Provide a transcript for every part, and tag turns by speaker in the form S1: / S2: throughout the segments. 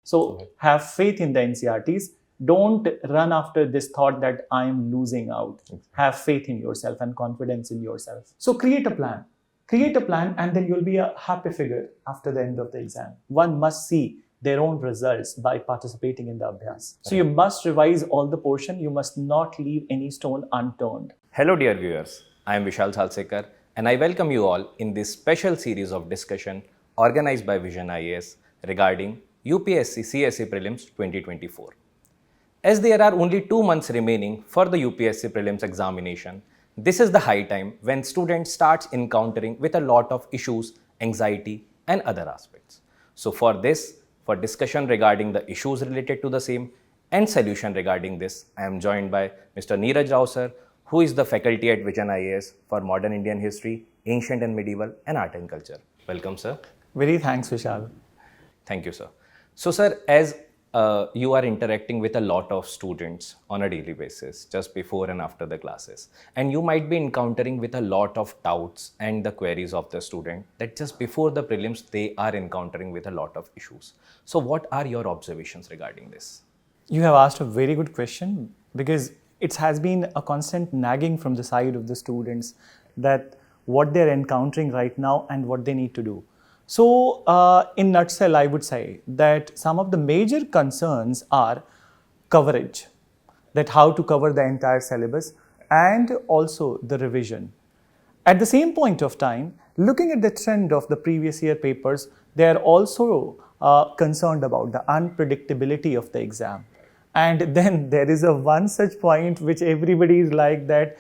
S1: So have faith in the NCRTs. Don't run after this thought that I'm losing out. Have faith in yourself and confidence in yourself. So create a plan. Create a plan and then you'll be a happy figure after the end of the exam. One must see their own results by participating in the Abhyaas. So you must revise all the portion. You must not leave any stone unturned.
S2: Hello dear viewers, I am Vishal Salsekar and I welcome you all in this special series of discussion organized by VisionIAS regarding UPSC CSE Prelims 2024. As there are only 2 months remaining for the UPSC Prelims Examination, this is the high time when students starts encountering with a lot of issues, anxiety and other aspects. So for discussion regarding the issues related to the same and solution regarding this, I am joined by Mr. Neeraj Rao sir, who is the faculty at VisionIAS for Modern Indian History, Ancient and Medieval and Art and Culture. Welcome sir.
S1: Very thanks Vishal.
S2: Thank you sir. So sir, as you are interacting with a lot of students on a daily basis, just before and after the classes, and you might be encountering with a lot of doubts and the queries of the student that just before the prelims, they are encountering with a lot of issues. So what are your observations regarding this?
S1: You have asked a very good question because it has been a constant nagging from the side of the students that what they're encountering right now and what they need to do. So, in nutshell, I would say that some of the major concerns are coverage, that how to cover the entire syllabus and also the revision. At the same point of time, looking at the trend of the previous year papers, they are also concerned about the unpredictability of the exam. And then there is a one such point which everybody is like that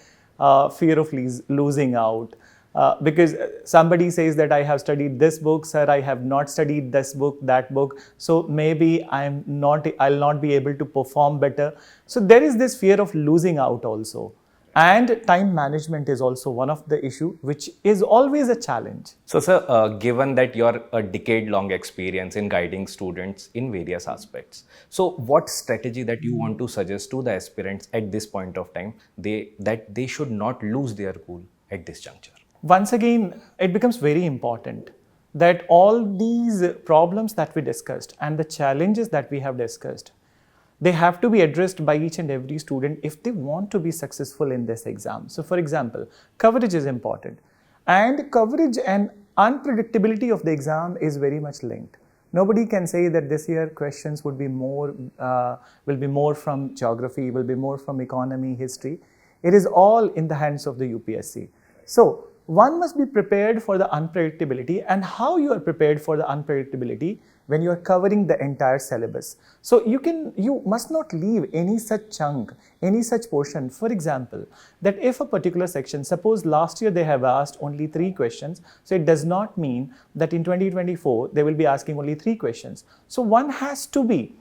S1: fear of losing out. Because somebody says that I have studied this book, sir, I have not studied this book, that book, so maybe I'll not be able to perform better. So there is this fear of losing out also. And time management is also one of the issue, which is always a challenge.
S2: So sir, given that you're a decade-long experience in guiding students in various aspects, so what strategy that you want to suggest to the aspirants at this point of time that they should not lose their cool at this juncture?
S1: Once again, it becomes very important that all these problems that we discussed and the challenges that we have discussed, they have to be addressed by each and every student if they want to be successful in this exam. So for example, coverage is important, and coverage and unpredictability of the exam is very much linked. Nobody can say that this year questions would be more, will be more from geography, will be more from economy, history. It is all in the hands of the UPSC. So one must be prepared for the unpredictability, and how you are prepared for the unpredictability when you are covering the entire syllabus. So you must not leave any such chunk, any such portion. For example, that if a particular section, suppose last year they have asked only 3 questions, so it does not mean that in 2024 they will be asking only 3 questions. So one has to be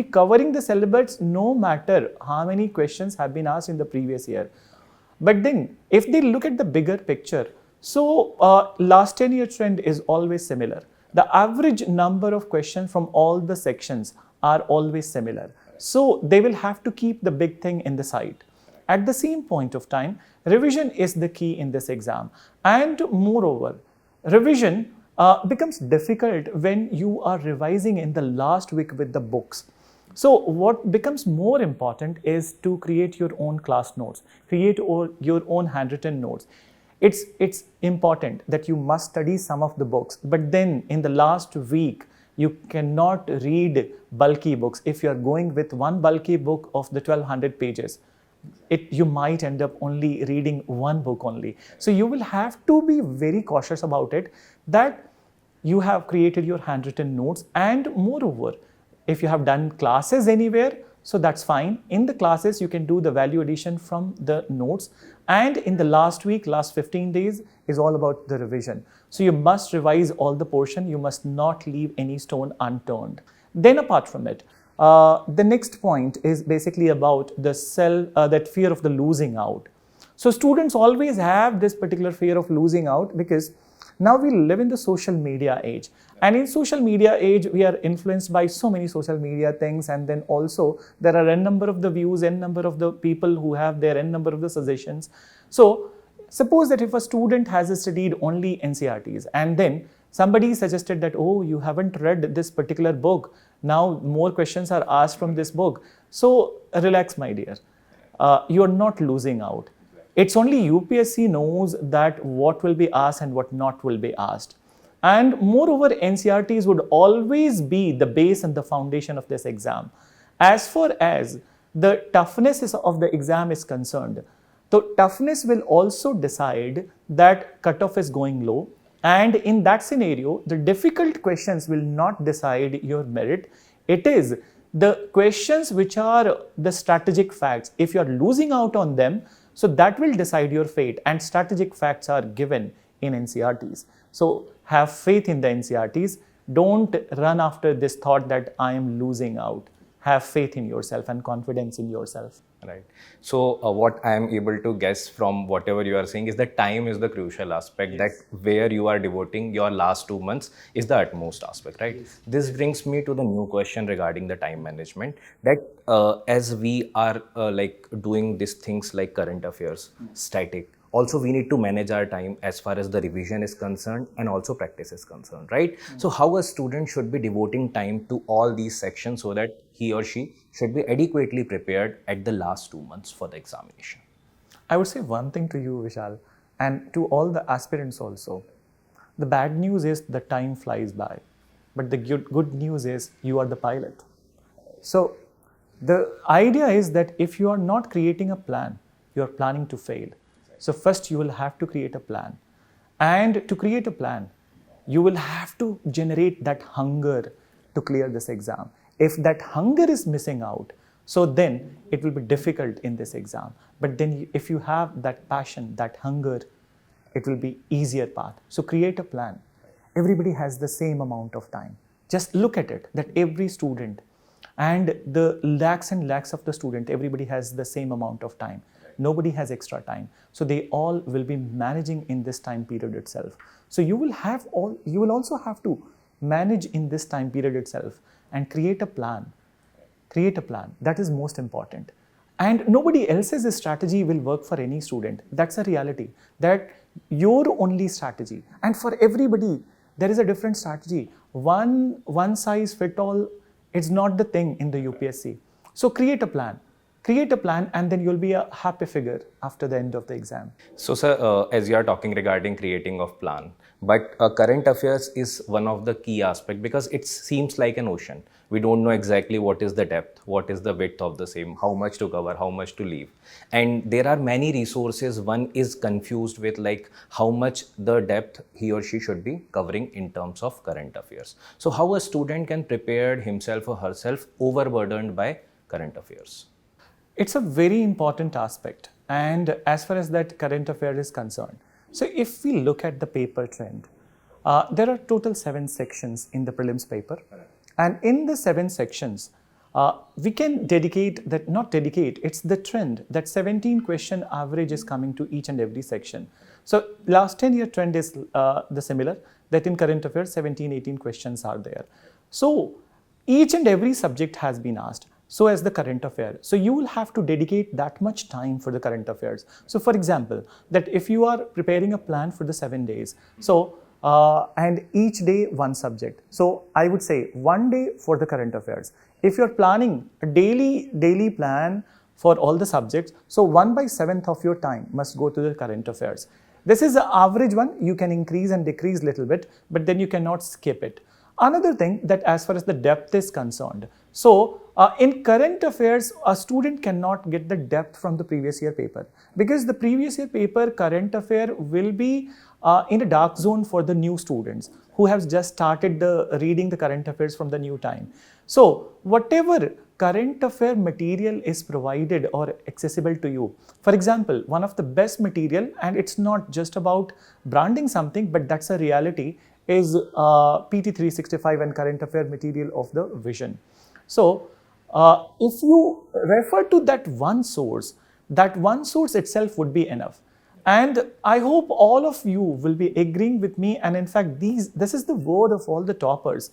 S1: covering the syllabus no matter how many questions have been asked in the previous year. But then, if they look at the bigger picture, so last 10-year trend is always similar. The average number of questions from all the sections are always similar. So they will have to keep the big thing in the sight. At the same point of time, revision is the key in this exam. And moreover, revision becomes difficult when you are revising in the last week with the books. So what becomes more important is to create your own class notes, create your own handwritten notes. It's important that you must study some of the books, but then in the last week, you cannot read bulky books. If you're going with one bulky book of the 1200 pages, you might end up only reading one book only. So you will have to be very cautious about it, that you have created your handwritten notes. And moreover, if you have done classes anywhere, so that's fine. In the classes, you can do the value addition from the notes. And in the last week, last 15 days is all about the revision. So you must revise all the portion. You must not leave any stone unturned. Then apart from it, the next point is basically about the that fear of the losing out. So students always have this particular fear of losing out because now we live in the social media age. And in social media age, we are influenced by so many social media things. And then also there are n number of the views, n number of the people who have their n number of the suggestions. So Suppose that if a student has studied only NCERTs and then somebody suggested that, oh, you haven't read this particular book, now more questions are asked from this book. So relax, my dear. You are not losing out. It's only UPSC knows that what will be asked and what not will be asked. And moreover, NCERTs would always be the base and the foundation of this exam. As far as the toughness of the exam is concerned, the toughness will also decide that cutoff is going low. And in that scenario, the difficult questions will not decide your merit. It is the questions which are the strategic facts. If you are losing out on them, so that will decide your fate, and strategic facts are given in NCERTs. So have faith in the NCERTs. Don't run after this thought that I am losing out. Have faith in yourself and confidence in yourself.
S2: Right. So what I am able to guess from whatever you are saying is that time is the crucial aspect, that where you are devoting your last 2 months is the utmost aspect, right? This brings me to the new question regarding the time management, that as we are like doing these things like current affairs, static, also we need to manage our time as far as the revision is concerned and also practice is concerned, right? So how a student should be devoting time to all these sections so that he or she should be adequately prepared at the last 2 months for the examination?
S1: I would say one thing to you, Vishal, and to all the aspirants also. The bad news is the time flies by, but the good news is you are the pilot. So the idea is that if you are not creating a plan, you are planning to fail. So first you will have to create a plan. And to create a plan, you will have to generate that hunger to clear this exam. If that hunger is missing out, so then it will be difficult in this exam. But then if you have that passion, that hunger, it will be easier path. So create a plan. Everybody has the same amount of time. Just look at it, that every student and the lakhs and lakhs of the student, everybody has the same amount of time. Nobody has extra time. So they all will be managing in this time period itself. So you will also have to manage in this time period itself and create a plan. Create a plan. That is most important. And nobody else's strategy will work for any student. That's a reality. That your only strategy. And for everybody, there is a different strategy. One size fit all, it's not the thing in the UPSC. So create a plan. Create a plan and then you'll be a happy figure after the end of the exam.
S2: So sir, as you are talking regarding creating of plan, but current affairs is one of the key aspect because it seems like an ocean. We don't know exactly what is the depth, what is the width of the same, how much to cover, how much to leave. And there are many resources. One is confused with like how much the depth he or she should be covering in terms of current affairs. So how a student can prepare himself or herself overburdened by current affairs?
S1: It's a very important aspect, and as far as that current affair is concerned. So if we look at the paper trend, there are total 7 sections in the prelims paper, and in the 7 sections, we can it's the trend that 17 question average is coming to each and every section. So last 10-year trend is the similar, that in current affairs 17-18 questions are there. So each and every subject has been asked. So as the current affair. So you will have to dedicate that much time for the current affairs. So for example, that if you are preparing a plan for the 7 days, so and each day one subject. So I would say 1 day for the current affairs. If you're planning a daily plan for all the subjects, so 1/7 of your time must go to the current affairs. This is the average one. You can increase and decrease little bit, but then you cannot skip it. Another thing that as far as the depth is concerned, so in current affairs, a student cannot get the depth from the previous year paper because the previous year paper current affair will be in a dark zone for the new students who have just started reading the current affairs from the new time. So whatever current affair material is provided or accessible to you, for example, one of the best material, and it's not just about branding something, but that's a reality, is PT 365 and current affair material of the Vision. So if you refer to that one source itself would be enough. And I hope all of you will be agreeing with me, and in fact this is the word of all the toppers,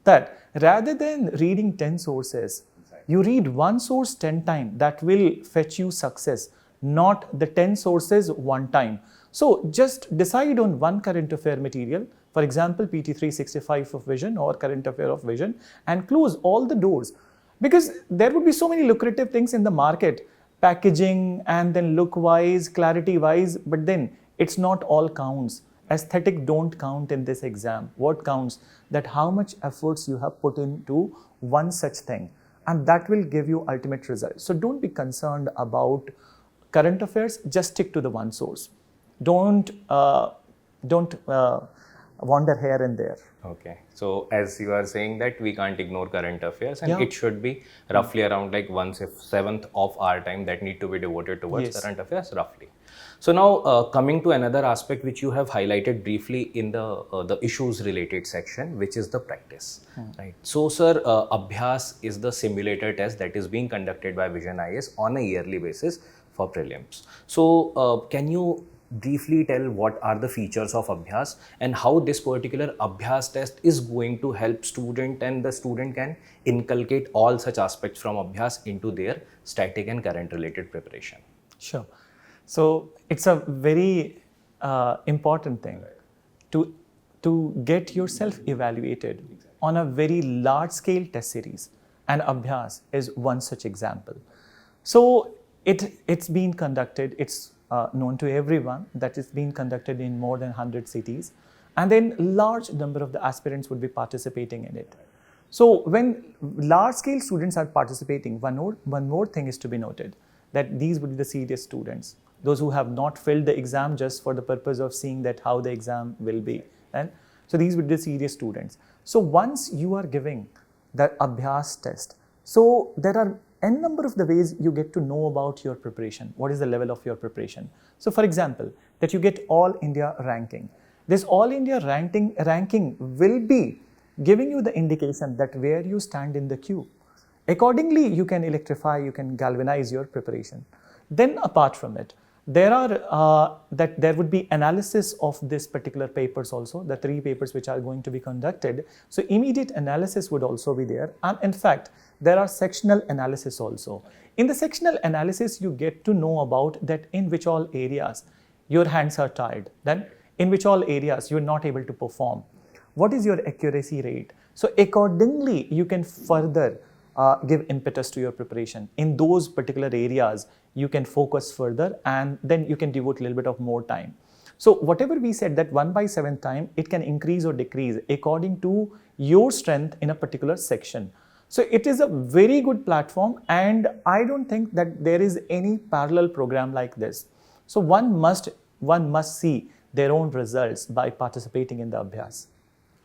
S1: that rather than reading 10 sources, you read one source 10 times, that will fetch you success, not the 10 sources one time. So just decide on one current affair material, for example, PT 365 of Vision or current affair of Vision, and close all the doors. Because there would be so many lucrative things in the market, packaging and then look wise, clarity wise, but then it's not all counts. Aesthetic don't count in this exam. What counts? That how much efforts you have put into one such thing, and that will give you ultimate results. So don't be concerned about current affairs, just stick to the one source. Don't wander here and there.
S2: Okay, so as you are saying that we can't ignore current affairs, and
S1: Yeah.
S2: it should be roughly around like 1/7 of our time that need to be devoted towards
S1: Yes.
S2: current affairs, roughly. So now coming to another aspect which you have highlighted briefly in the issues related section, which is the practice, right? So sir, Abhyaas is the simulator test that is being conducted by VisionIAS on a yearly basis for prelims. So can you briefly tell what are the features of Abhyaas and how this particular Abhyaas test is going to help student, and the student can inculcate all such aspects from Abhyaas into their static and current related preparation?
S1: Sure. So it's a very important thing to get yourself evaluated on a very large scale test series, and Abhyaas is one such example. So it's been conducted, it's known to everyone that it's been conducted in more than 100 cities, and then large number of the aspirants would be participating in it. So when large scale students are participating, one more thing is to be noted, that these would be the serious students, those who have not filled the exam just for the purpose of seeing that how the exam will be. And so these would be the serious students. So once you are giving the Abhyaas test, so there are n number of the ways you get to know about your preparation. What is the level of your preparation? So for example, that you get all India ranking. This all India ranking will be giving you the indication that where you stand in the queue. Accordingly, you can electrify, you can galvanize your preparation. Then apart from it, there would be analysis of this particular papers also, the 3 papers which are going to be conducted. So immediate analysis would also be there. And in fact, there are sectional analysis also. In the sectional analysis, you get to know about that in which all areas your hands are tired, then in which all areas you're not able to perform. What is your accuracy rate? So accordingly, you can further give impetus to your preparation. In those particular areas, you can focus further, and then you can devote a little bit of more time. So whatever we said, that 1/7 time, it can increase or decrease according to your strength in a particular section. So it is a very good platform, and I don't think that there is any parallel program like this. So one must see their own results by participating in the Abhyaas.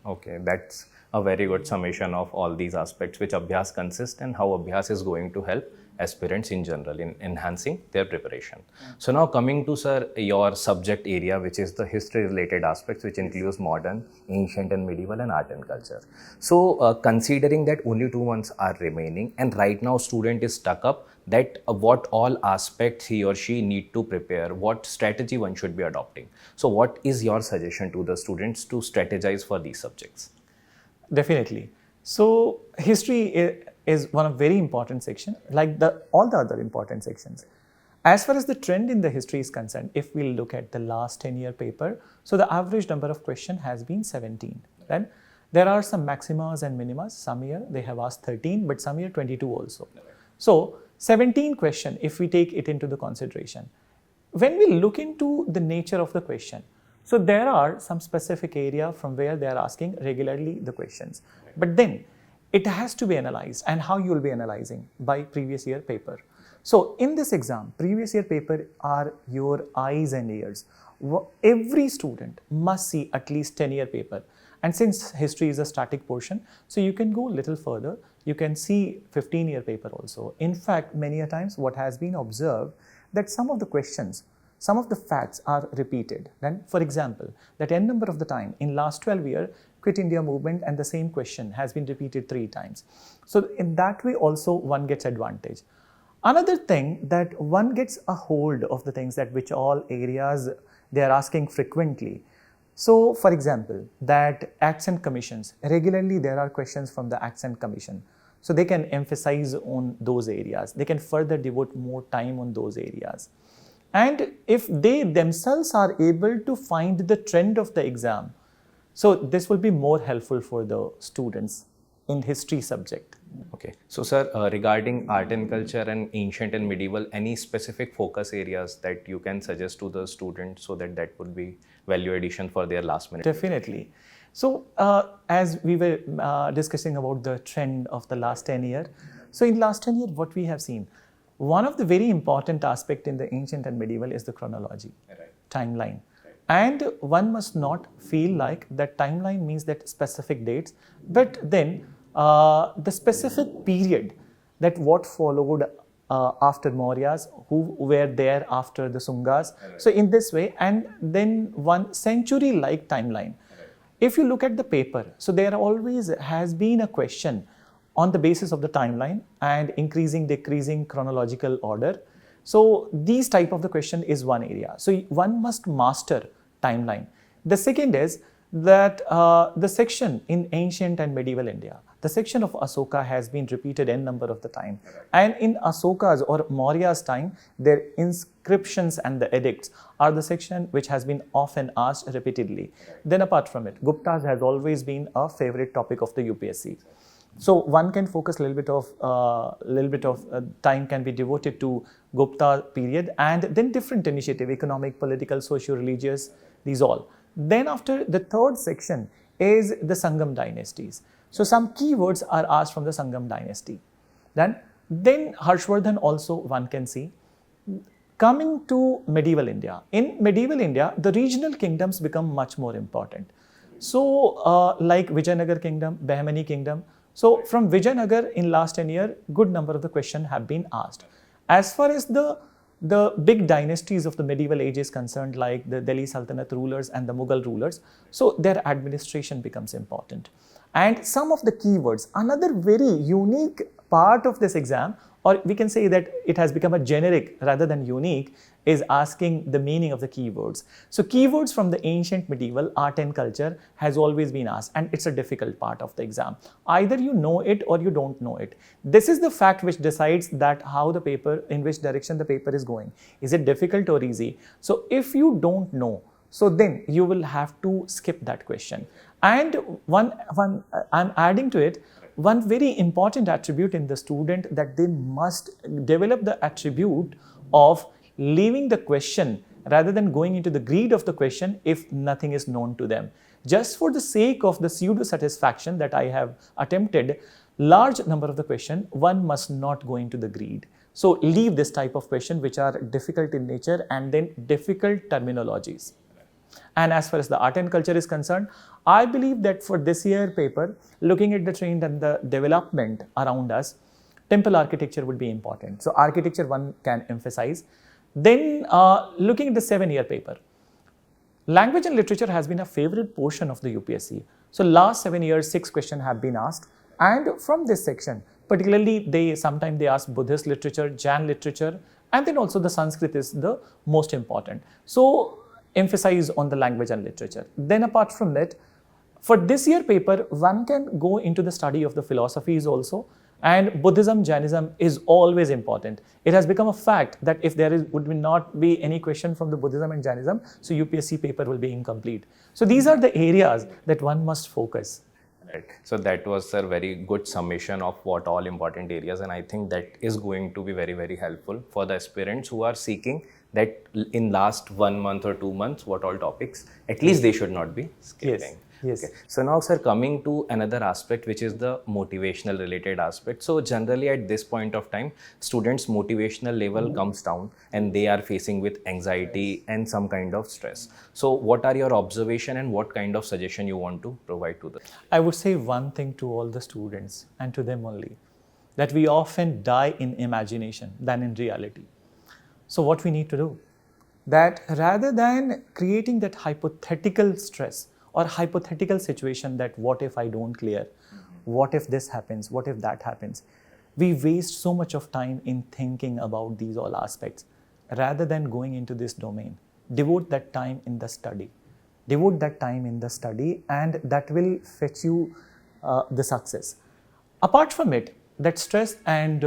S2: Okay, that's a very good summation of all these aspects which Abhyaas consists, and how Abhyaas is going to help aspirants in general in enhancing their preparation. So now coming to sir, your subject area, which is the history related aspects, which includes modern, ancient and medieval, and art and culture. So considering that only 2 months are remaining, and right now student is stuck up that what all aspects he or she need to prepare, what strategy one should be adopting. So what is your suggestion to the students to strategize for these subjects?
S1: Definitely. So history is one of very important section, like all the other important sections. As far as the trend in the history is concerned, if we look at the last 10-year paper, so the average number of question has been 17. Then there are some maximas and minimas. Some year they have asked 13, but some year 22 also. So 17 question, if we take it into the consideration. When we look into the nature of the question, so there are some specific area from where they are asking regularly the questions. But then it has to be analyzed, and how you will be analyzing by previous year paper. So in this exam, previous year paper are your eyes and ears. Every student must see at least 10-year paper. And since history is a static portion, so you can go a little further. You can see 15-year paper also. In fact, many a times what has been observed, that some of the questions, some of the facts are repeated. Then, for example, that n number of the time in last 12 years, Quit India movement and the same question has been repeated 3 times. So in that way also one gets advantage. Another thing, that one gets a hold of the things that which all areas they are asking frequently. So for example, that acts and commissions, regularly there are questions from the acts and commission. So they can emphasize on those areas. They can further devote more time on those areas. And if they themselves are able to find the trend of the exam, so this will be more helpful for the students in history subject.
S2: Okay. So, sir, regarding art and culture and ancient and medieval, any specific focus areas that you can suggest to the students so that that would be value addition for their last minute?
S1: Definitely. So, as we were discussing about the trend of the last 10 years, so in last 10 years, what we have seen, one of the very important aspect in the ancient and medieval is the chronology, timeline. And one must not feel like that timeline means that specific dates, but then the specific period that what followed after Mauryas, who were there after the Sungas. So in this way, and then one century-like timeline. If you look at the paper, so there always has been a question on the basis of the timeline and increasing, decreasing chronological order. So these type of the question is one area. So one must master timeline. The second is that the section in ancient and medieval India, the section of Asoka has been repeated n number of the time. And in Asoka's or Maurya's time, their inscriptions and the edicts are the section which has been often asked repeatedly. Then apart from it, Gupta's has always been a favorite topic of the UPSC. So one can focus a little bit of time can be devoted to Gupta period, and then different initiative, economic, political, socio-religious, these all. Then after the third section is the Sangam dynasties. So some keywords are asked from the Sangam dynasty. Then Harshvardhan also one can see. Coming to medieval India, in medieval India, the regional kingdoms become much more important. So like Vijayanagar kingdom, Bahmani kingdom. So from Vijayanagar in last 10 years, good number of the questions have been asked. As far as the big dynasties of the medieval age is concerned, like the Delhi Sultanate rulers and the Mughal rulers, so their administration becomes important. And some of the keywords, another very unique part of this exam, or we can say that it has become a generic rather than unique, is asking the meaning of the keywords. So keywords from the ancient medieval art and culture has always been asked, and it's a difficult part of the exam. Either you know it or you don't know it. This is the fact which decides that how the paper, in which direction the paper is going. Is it difficult or easy? So if you don't know, so then you will have to skip that question. And I'm adding to it, one very important attribute in the student, that they must develop the attribute of leaving the question rather than going into the greed of the question if nothing is known to them. Just for the sake of the pseudo satisfaction that I have attempted, large number of the question, one must not go into the greed. So leave this type of question which are difficult in nature and then difficult terminologies. And as far as the art and culture is concerned, I believe that for this year paper, looking at the trend and the development around us, temple architecture would be important. So architecture one can emphasize. Then looking at the 7-year paper, language and literature has been a favorite portion of the UPSC. So last 7 years, 6 questions have been asked. And from this section, particularly sometimes they ask Buddhist literature, Jain literature, and then also the Sanskrit is the most important. So emphasize on the language and literature. Then apart from that, for this year paper, one can go into the study of the philosophies also, and Buddhism, Jainism is always important. It has become a fact that if there would not be any question from the Buddhism and Jainism, so UPSC paper will be incomplete. So these are the areas that one must focus.
S2: Right. So that was a very good summation of what all important areas, and I think that is going to be very, very helpful for the aspirants who are seeking that in last 1 month or 2 months, what all topics, at least they should not be skipping.
S1: Yes.
S2: Okay. So now, sir, coming to another aspect, which is the motivational related aspect. So generally at this point of time, students' motivational level comes down and they are facing with anxiety and some kind of stress. So what are your observation and what kind of suggestion you want to provide to them?
S1: I would say one thing to all the students and to them only, that we often die in imagination than in reality. So what we need to do, that rather than creating that hypothetical stress or hypothetical situation that what if I don't clear, what if this happens, what if that happens, we waste so much of time in thinking about these all aspects. Rather than going into this domain, devote that time in the study. Devote that time in the study, and that will fetch you the success. Apart from it, that stress and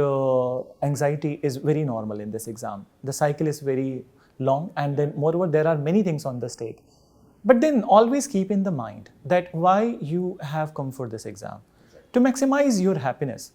S1: anxiety is very normal in this exam. The cycle is very long, and then moreover there are many things on the stake. But then always keep in the mind that why you have come for this exam, to maximize your happiness,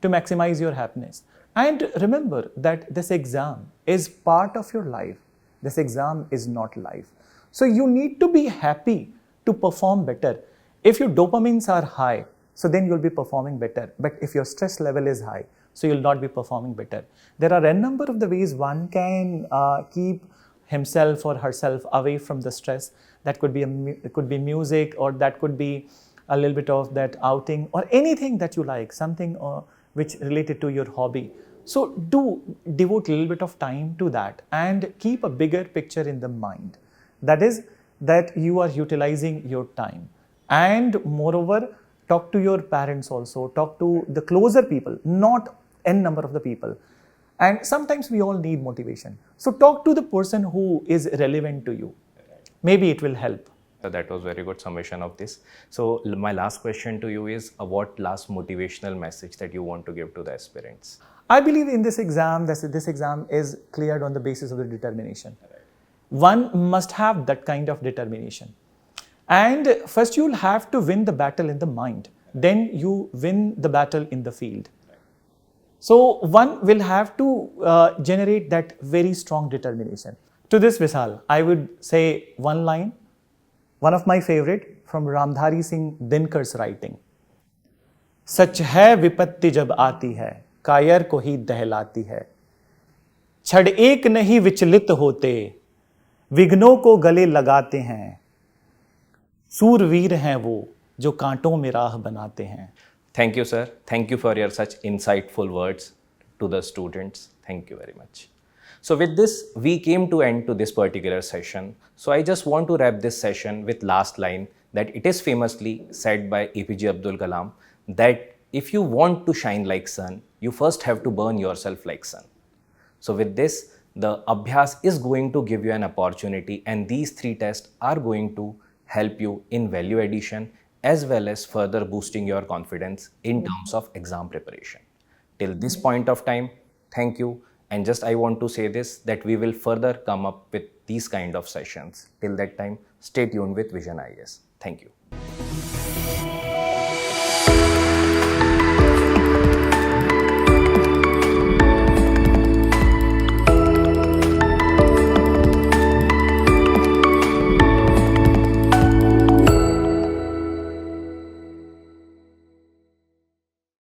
S1: to maximize your happiness. And remember that this exam is part of your life. This exam is not life. So you need to be happy to perform better. If your dopamines are high, so then you'll be performing better. But if your stress level is high, so you'll not be performing better. There are a number of the ways one can keep himself or herself away from the stress. That could be it could be music, or that could be a little bit of that outing, or anything that you like, something which related to your hobby. So do devote a little bit of time to that and keep a bigger picture in the mind. That is that you are utilizing your time. And moreover, talk to your parents also, talk to the closer people, not n number of the people. And sometimes we all need motivation. So talk to the person who is relevant to you. Maybe it will help.
S2: So that was very good summation of this. So my last question to you is, what last motivational message that you want to give to the aspirants?
S1: I believe in this exam, this exam is cleared on the basis of the determination. One must have that kind of determination. And first you'll have to win the battle in the mind. Then you win the battle in the field. So one will have to generate that very strong determination. To this, Vishal, I would say one line, one of my favorite from Ramdhari Singh Dinkar's writing. सच है विपत्ति जब आती है, कायर को ही दहलाती है. छड़ एक नहीं विचलित होते, विघ्नों को गले लगाते हैं. सूरवीर हैं वो जो कांटों में राह बनाते हैं.
S2: Thank you, sir. Thank you for your such insightful words to the students. Thank you very much. So with this, we came to end to this particular session. So I just want to wrap this session with last line that it is famously said by APJ Abdul Kalam that if you want to shine like sun, you first have to burn yourself like sun. So with this, the Abhyaas is going to give you an opportunity, and these 3 tests are going to help you in value addition as well as further boosting your confidence in terms of exam preparation. Till this point of time, thank you. And just I want to say this, that we will further come up with these kind of sessions. Till that time, stay tuned with VisionIAS. Thank you.